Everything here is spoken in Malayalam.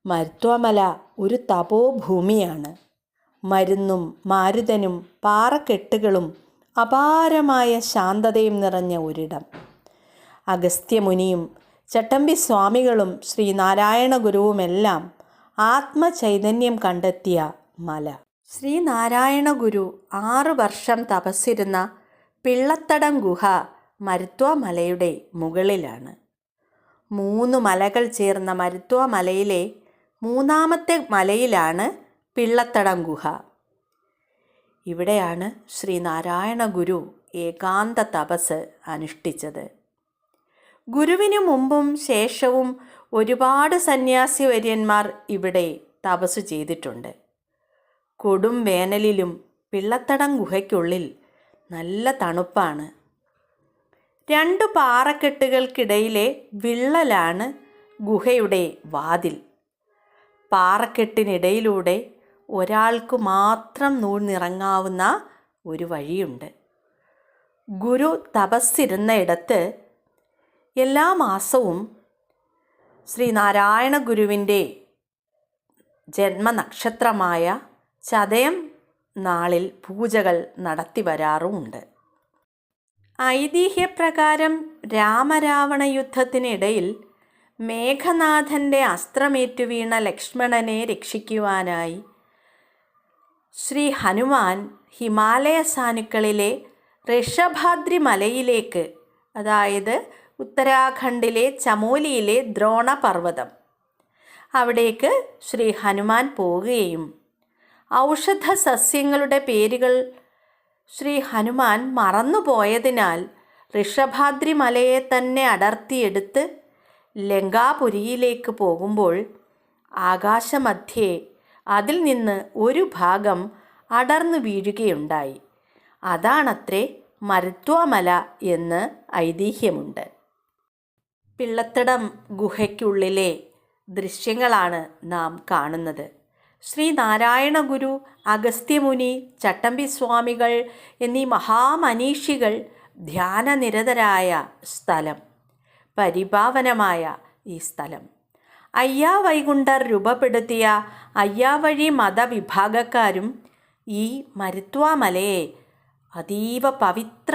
മരുത്വാമല ഒരു തപോഭൂമിയാണ്. മരുന്നും മാരുതനും പാറക്കെട്ടുകളും അപാരമായ ശാന്തതയും നിറഞ്ഞ ഒരിടം. അഗസ്ത്യമുനിയും ചട്ടമ്പിസ്വാമികളും ശ്രീനാരായണ ഗുരുവുമെല്ലാം ആത്മചൈതന്യം കണ്ടെത്തിയ മല. ശ്രീനാരായണ ഗുരു 6 വർഷം തപസ്സിരുന്ന പിള്ളത്തടം ഗുഹ മരുത്വാമലയുടെ മുകളിലാണ്. 3 മലകൾ ചേർന്ന മരുത്വാമലയിലെ 3ാമത്തെ മലയിലാണ് പിള്ളത്തടം ഗുഹ. ഇവിടെയാണ് ശ്രീനാരായണ ഗുരു ഏകാന്ത തപസ് അനുഷ്ഠിച്ചത്. ഗുരുവിനു മുമ്പും ശേഷവും ഒരുപാട് സന്യാസിവര്യന്മാർ ഇവിടെ തപസ് ചെയ്തിട്ടുണ്ട്. കൊടും വേനലിലും പിള്ളത്തടം ഗുഹയ്ക്കുള്ളിൽ നല്ല തണുപ്പാണ്. 2 പാറക്കെട്ടുകൾക്കിടയിലെ വിള്ളലാണ് ഗുഹയുടെ വാതിൽ. പാറക്കെട്ടിനിടയിലൂടെ ഒരാൾക്ക് മാത്രം നൂഴ്ന്നിറങ്ങാവുന്ന ഒരു വഴിയുണ്ട്. ഗുരു തപസ്സിരുന്നയിടത്ത് എല്ലാ മാസവും ശ്രീനാരായണ ഗുരുവിൻ്റെ ജന്മനക്ഷത്രമായ ചതയം നാളിൽ പൂജകൾ നടത്തി വരാറുമുണ്ട്. ഐതിഹ്യപ്രകാരം രാമരാവണ യുദ്ധത്തിനിടയിൽ മേഘനാഥൻ്റെ അസ്ത്രമേറ്റു വീണ ലക്ഷ്മണനെ രക്ഷിക്കുവാനായി ശ്രീ ഹനുമാൻ ഹിമാലയ സാനുക്കളിലെ ഋഷഭാദ്രി മലയിലേക്ക്, അതായത് ഉത്തരാഖണ്ഡിലെ ചമോലിയിലെ ദ്രോണപർവ്വതം, അവിടേക്ക് ശ്രീ ഹനുമാൻ പോവുകയും ഔഷധ സസ്യങ്ങളുടെ പേരുകൾ ശ്രീ ഹനുമാൻ മറന്നുപോയതിനാൽ ഋഷഭാദ്രി മലയെ തന്നെ അടർത്തിയെടുത്ത് ലങ്കാപുരിയിലേക്ക് പോകുമ്പോൾ ആകാശമധ്യേ അതിൽ നിന്ന് ഒരു ഭാഗം അടർന്നു വീഴുകയുണ്ടായി. അതാണത്രേ മരുത്വാമല എന്ന് ഐതിഹ്യമുണ്ട്. പിള്ളത്തടം ഗുഹയ്ക്കുള്ളിലെ ദൃശ്യങ്ങളാണ് നാം കാണുന്നത്. ശ്രീനാരായണ ഗുരു, അഗസ്ത്യമുനി, ചട്ടമ്പിസ്വാമികൾ എന്നീ മഹാമനീഷികൾ ധ്യാനനിരതരായ സ്ഥലം. പരിപാവനമായ ഈ സ്ഥലം അയ്യാവൈകുണ്ഠർ രൂപപ്പെടുത്തിയ അയ്യാവഴി മതവിഭാഗക്കാരും ഈ മരുത്വാമലയെ അതീവ പവിത്ര